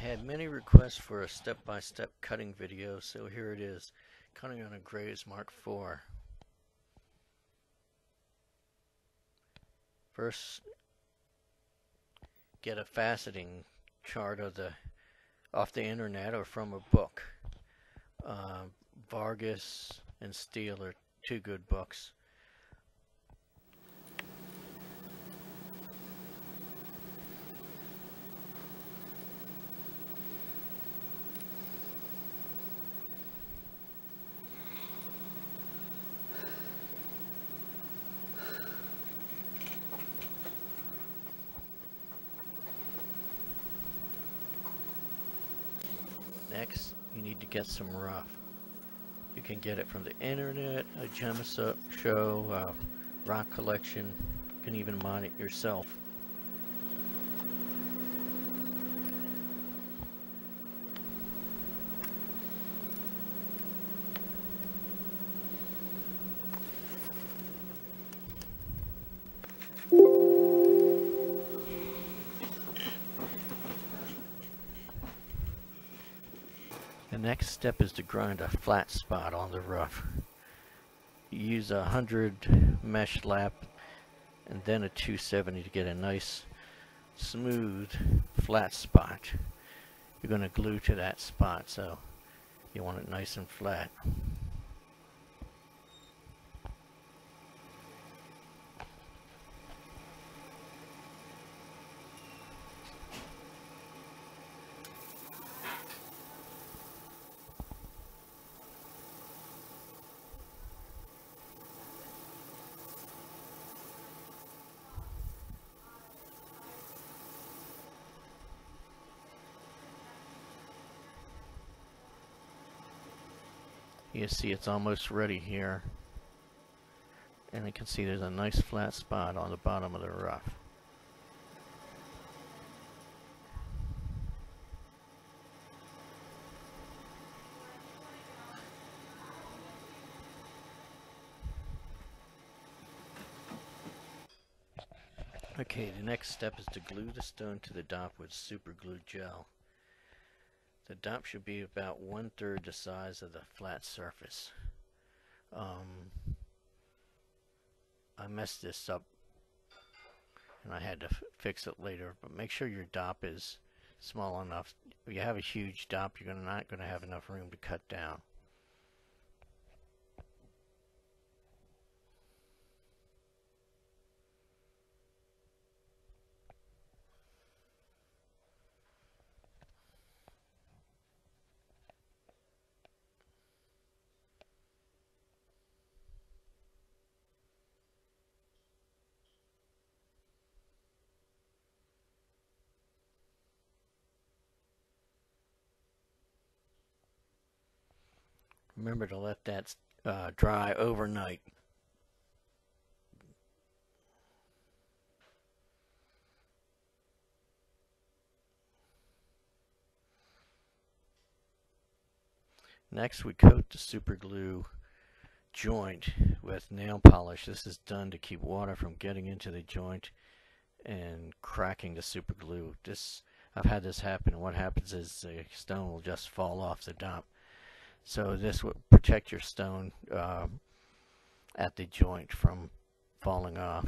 had many requests for a step-by-step cutting video, so here it is, cutting on a Graves Mark IV. First, get a faceting chart off the internet or from a book. Vargas and Steele are two good books. Next, you need to get some rough. You can get it from the internet, a gem show, rock collection. You can even mine it yourself. The next step is to grind a flat spot on the rough. You use a 100 mesh lap and then a 270 to get a nice smooth flat spot. You're going to glue to that spot, so you want it nice and flat. You see it's almost ready here, and you can see there's a nice flat spot on the bottom of the rough. Okay, the next step is to glue the stone to the dop with Superglue gel. The dop should be about 1/3 the size of the flat surface. I messed this up and I had to fix it later, but make sure your dop is small enough. If you have a huge dop, you're not going to have enough room to cut down. Remember to let that dry overnight. Next, we coat the superglue joint with nail polish. This is done to keep water from getting into the joint and cracking the superglue. I've had this happen. What happens is the stone will just fall off the dop. So this will protect your stone at the joint from falling off.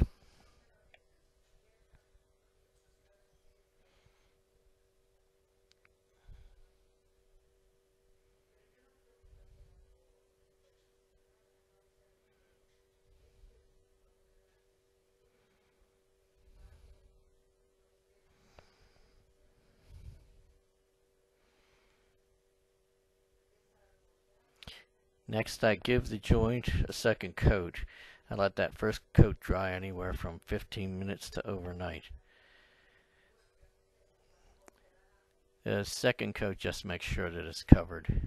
Next, I give the joint a second coat. I let that first coat dry anywhere from 15 minutes to overnight. The second coat just makes sure that it's covered.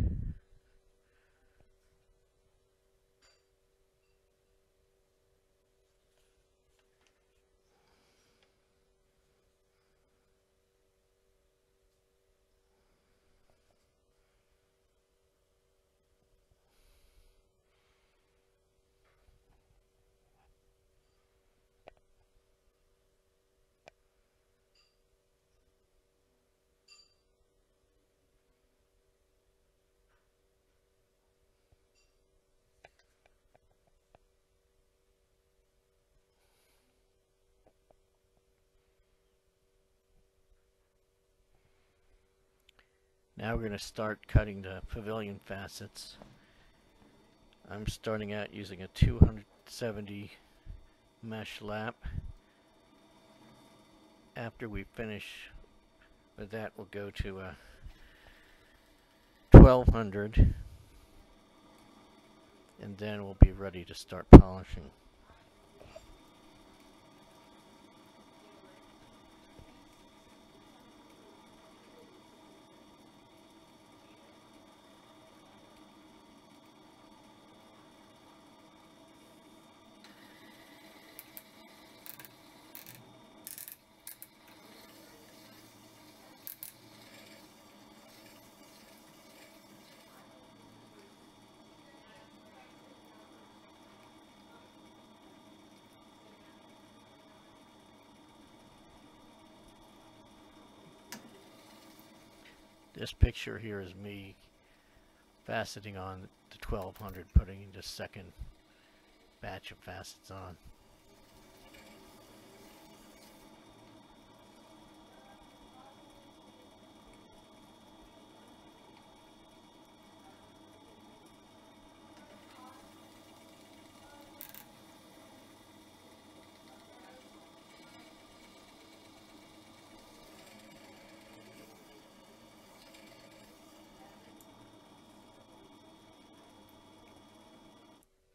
Now we're going to start cutting the Pavillion Facets. I'm starting out using a 270 mesh lap. After we finish with that, we'll go to a 1200, and then we'll be ready to start polishing. This picture here is me faceting on the 1200, putting the second batch of facets on.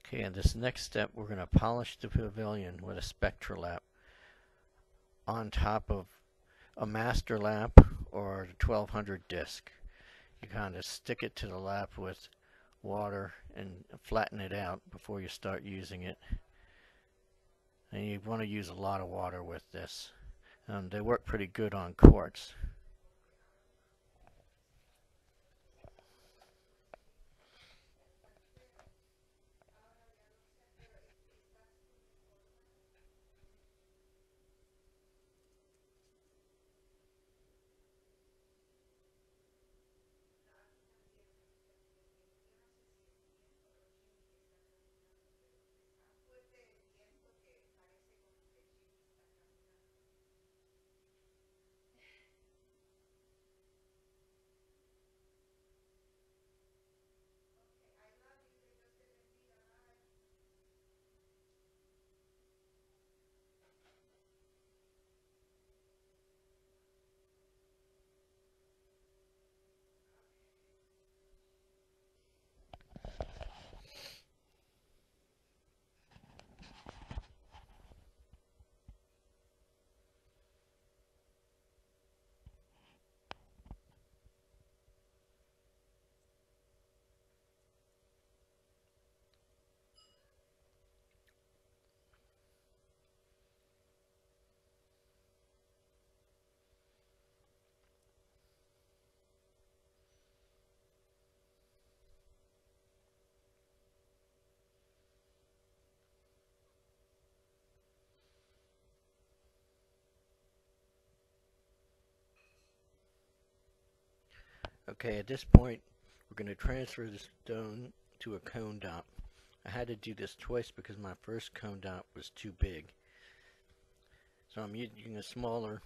Okay, in this next step, we're going to polish the Pavillion with a spectra lap on top of a master lap or the 1200 disc. You kind of stick it to the lap with water and flatten it out before you start using it. And you want to use a lot of water with this. They work pretty good on quartz. Okay, at this point, we're going to transfer the stone to a cone dop. I had to do this twice because my first cone dop was too big. So I'm using a smaller,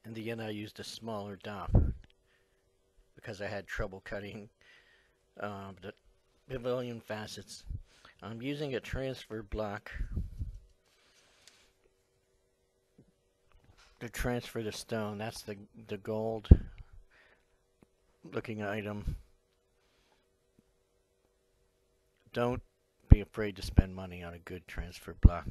in the end I used a smaller dop because I had trouble cutting the Pavillion Facets. I'm using a transfer block to transfer the stone. That's the gold looking item. Don't be afraid to spend money on a good transfer block.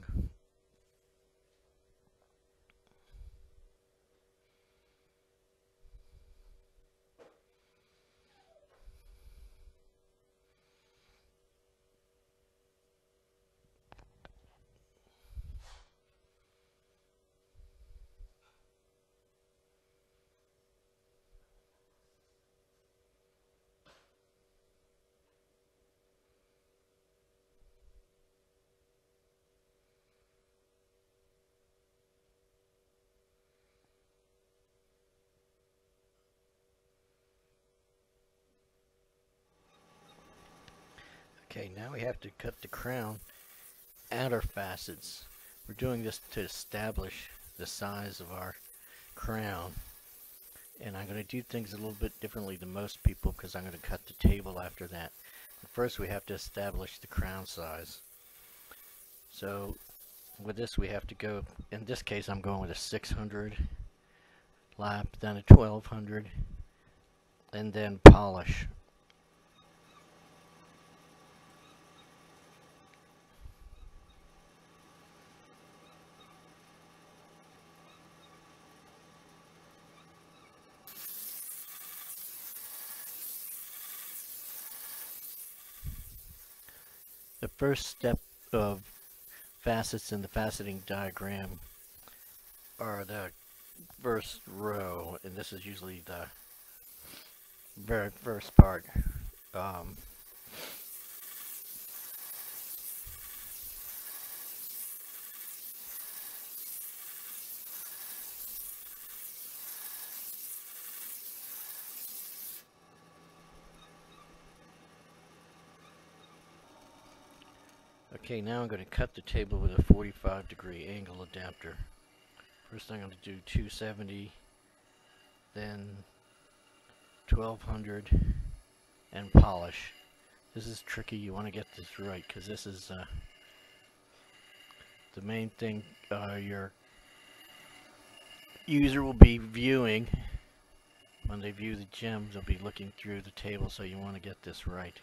Okay, now we have to cut the crown outer facets. We're doing this to establish the size of our crown. And I'm going to do things a little bit differently than most people because I'm going to cut the table after that. But first we have to establish the crown size. So with this we have to go, in this case I'm going with a 600 lap, then a 1200, and then polish. The first step of facets in the faceting diagram are the first row, and this is usually the very first part. Um, okay, now I'm going to cut the table with a 45-degree angle adapter. First I'm going to do 270, then 1200, and polish. This is tricky. You want to get this right because this is the main thing your user will be viewing. When they view the gems, they'll be looking through the table, so you want to get this right.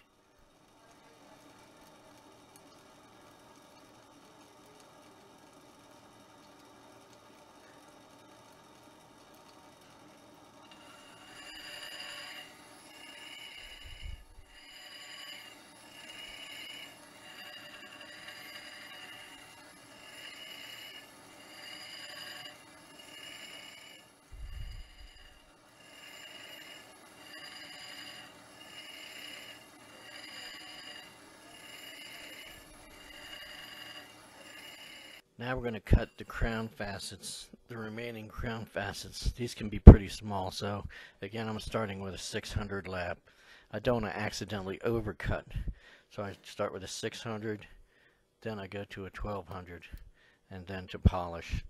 Now we're going to cut the crown facets, the remaining crown facets. These can be pretty small, so again I'm starting with a 600 lap. I don't want to accidentally overcut, so I start with a 600, then I go to a 1200, and then to polish.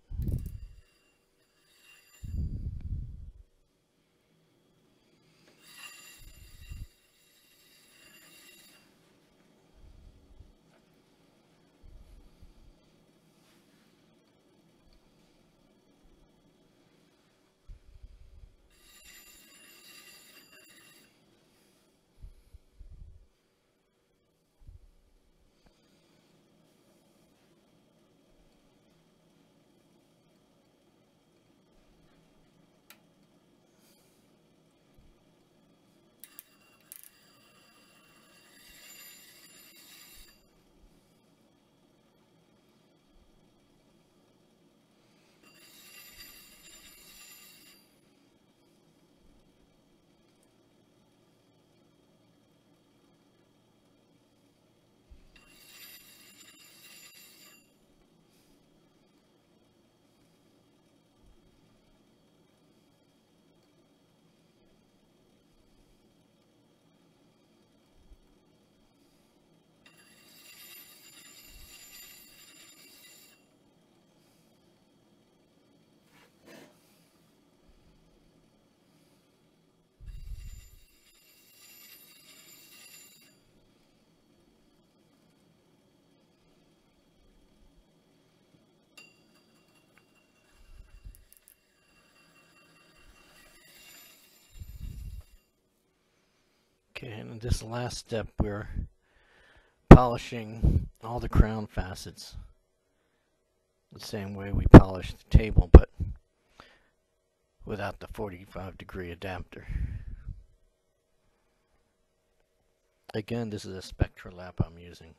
Okay, and in this last step we're polishing all the crown facets the same way we polish the table, but without the 45-degree adapter. Again, this is a spectra lap I'm using.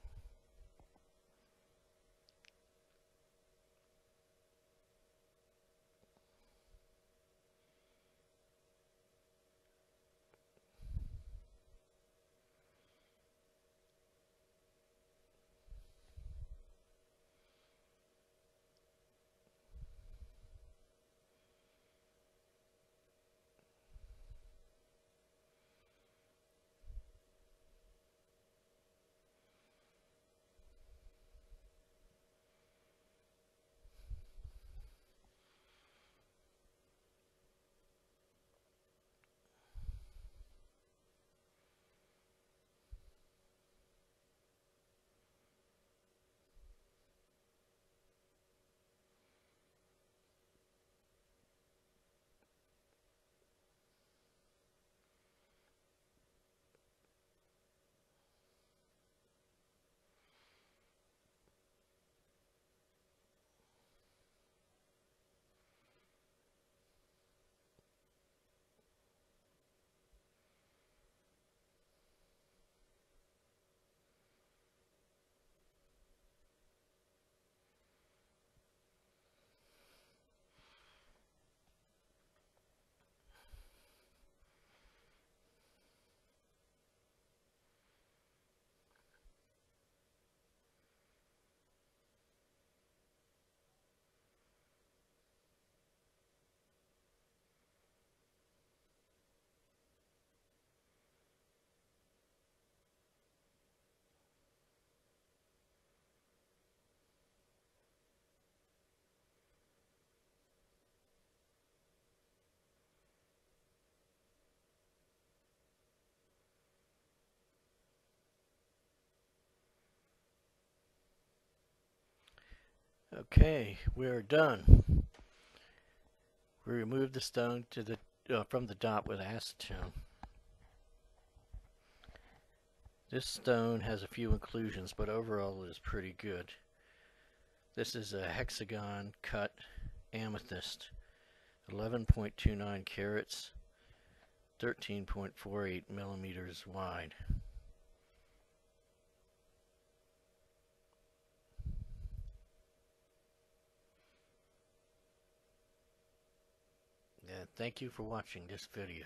Okay, we're done. We removed the stone to the from the dot with acetone. This stone has a few inclusions, but overall it is pretty good. This is a hexagon cut amethyst, 11.29 carats, 13.48 millimeters wide. Thank you for watching this video.